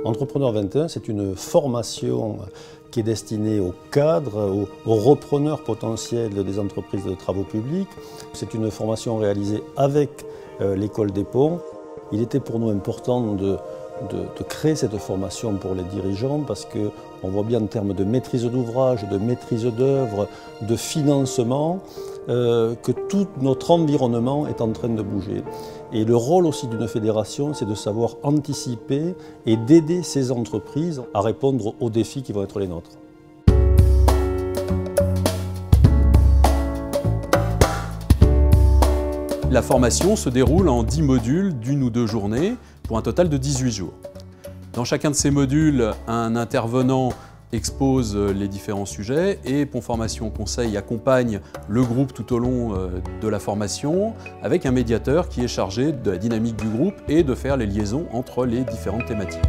Entrepreneur 21, c'est une formation qui est destinée aux cadres, aux repreneurs potentiels des entreprises de travaux publics. C'est une formation réalisée avec l'école des ponts. Il était pour nous important de créer cette formation pour les dirigeants parce qu'on voit bien en termes de maîtrise d'ouvrage, de maîtrise d'œuvre, de financement, que tout notre environnement est en train de bouger. Et le rôle aussi d'une fédération, c'est de savoir anticiper et d'aider ces entreprises à répondre aux défis qui vont être les nôtres. La formation se déroule en 10 modules d'1 ou 2 journées pour un total de 18 jours. Dans chacun de ces modules, un intervenant expose les différents sujets et Pont Formation Conseil accompagne le groupe tout au long de la formation avec un médiateur qui est chargé de la dynamique du groupe et de faire les liaisons entre les différentes thématiques.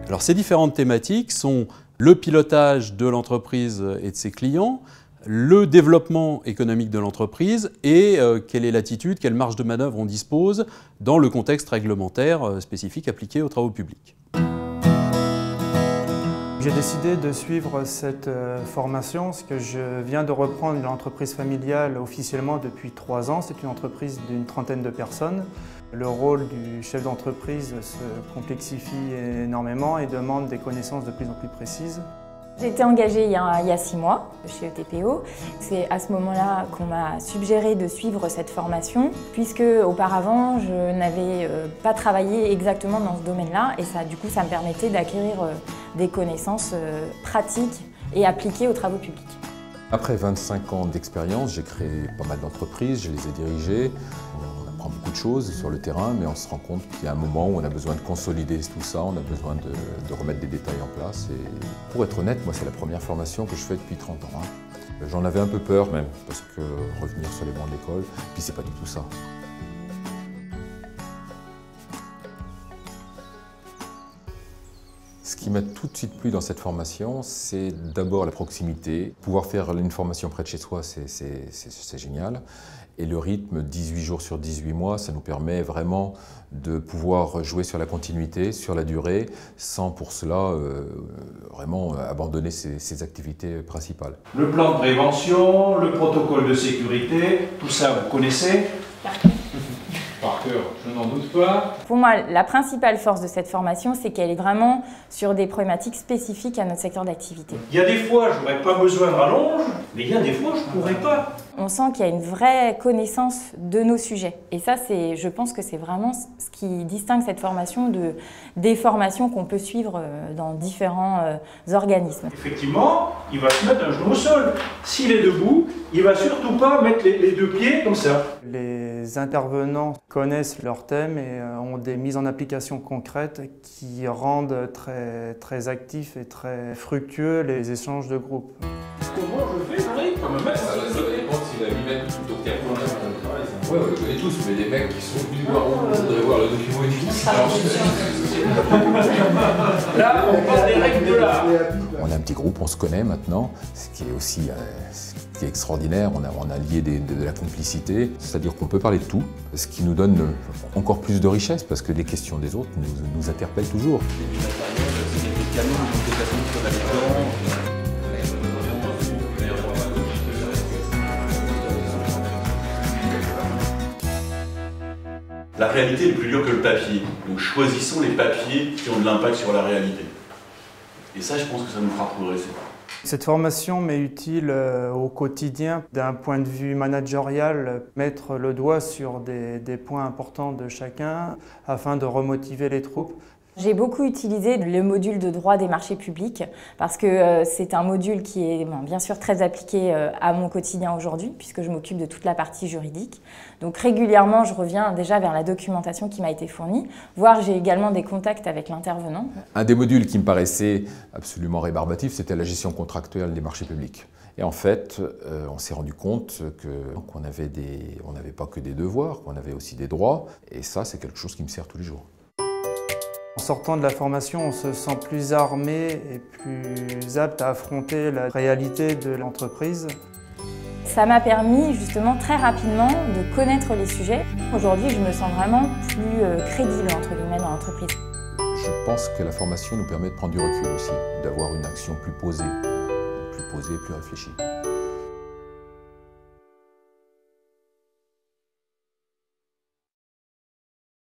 Alors ces différentes thématiques sont le pilotage de l'entreprise et de ses clients, le développement économique de l'entreprise et quelle est l'attitude, quelle marge de manœuvre on dispose dans le contexte réglementaire spécifique appliqué aux travaux publics. J'ai décidé de suivre cette formation parce que je viens de reprendre l'entreprise familiale officiellement depuis 3 ans. C'est une entreprise d'une trentaine de personnes. Le rôle du chef d'entreprise se complexifie énormément et demande des connaissances de plus en plus précises. J'ai été engagée il y a 6 mois chez ETPO. C'est à ce moment-là qu'on m'a suggéré de suivre cette formation puisque auparavant je n'avais pas travaillé exactement dans ce domaine-là et du coup ça me permettait d'acquérir des connaissances pratiques et appliquées aux travaux publics. Après 25 ans d'expérience, j'ai créé pas mal d'entreprises, je les ai dirigées. On apprend beaucoup de choses sur le terrain, mais on se rend compte qu'il y a un moment où on a besoin de consolider tout ça, on a besoin de remettre des détails en place. Et pour être honnête, moi c'est la première formation que je fais depuis 30 ans. J'en avais un peu peur même, parce que revenir sur les bancs de l'école, puis c'est pas du tout ça. Ce qui m'a tout de suite plu dans cette formation, c'est d'abord la proximité. Pouvoir faire une formation près de chez soi, c'est génial. Et le rythme, 18 jours sur 18 mois, ça nous permet vraiment de pouvoir jouer sur la continuité, sur la durée, sans pour cela vraiment abandonner ses activités principales. Le plan de prévention, le protocole de sécurité, tout ça vous connaissez ? Par cœur, je n'en doute pas. Pour moi, la principale force de cette formation, c'est qu'elle est vraiment sur des problématiques spécifiques à notre secteur d'activité. Il y a des fois, je n'aurais pas besoin de rallonge, mais il y a des fois, je ne pourrais pas. On sent qu'il y a une vraie connaissance de nos sujets. Et ça, je pense que c'est vraiment ce qui distingue cette formation des formations qu'on peut suivre dans différents organismes. Effectivement, il va se mettre un genou au sol. S'il est debout, il ne va surtout pas mettre les 2 pieds comme ça. Les intervenants connaissent leur thème et ont des mises en application concrètes qui rendent très actifs et très fructueux les échanges de groupe. Comment je fais, Marie? Comme un mec, ça dépend s'il a lui-même plutôt que ouais, on les connaît tous, mais les mecs qui sont venus voir, on voudrait voir le document et tout. Là, on parle des règles de l'art. On a un petit groupe, on se connaît maintenant, ce qui est aussi ce qui est extraordinaire. On a lié de la complicité, c'est-à-dire qu'on peut parler de tout, ce qui nous donne encore plus de richesse, parce que les questions des autres nous interpellent toujours. La réalité est plus dure que le papier, donc choisissons les papiers qui ont de l'impact sur la réalité. Et ça, je pense que ça nous fera progresser. Cette formation m'est utile au quotidien d'un point de vue managérial, mettre le doigt sur des points importants de chacun afin de remotiver les troupes. J'ai beaucoup utilisé le module de droit des marchés publics parce que c'est un module qui est bien sûr très appliqué à mon quotidien aujourd'hui puisque je m'occupe de toute la partie juridique. Donc régulièrement, je reviens déjà vers la documentation qui m'a été fournie, voire j'ai également des contacts avec l'intervenant. Un des modules qui me paraissait absolument rébarbatif, c'était la gestion contractuelle des marchés publics. Et en fait, on s'est rendu compte qu'on n'avait pas que des devoirs, qu'on avait aussi des droits. Et ça, c'est quelque chose qui me sert tous les jours. En sortant de la formation, on se sent plus armé et plus apte à affronter la réalité de l'entreprise. Ça m'a permis justement très rapidement de connaître les sujets. Aujourd'hui, je me sens vraiment plus crédible entre guillemets dans l'entreprise. Je pense que la formation nous permet de prendre du recul aussi, d'avoir une action plus posée, plus réfléchie.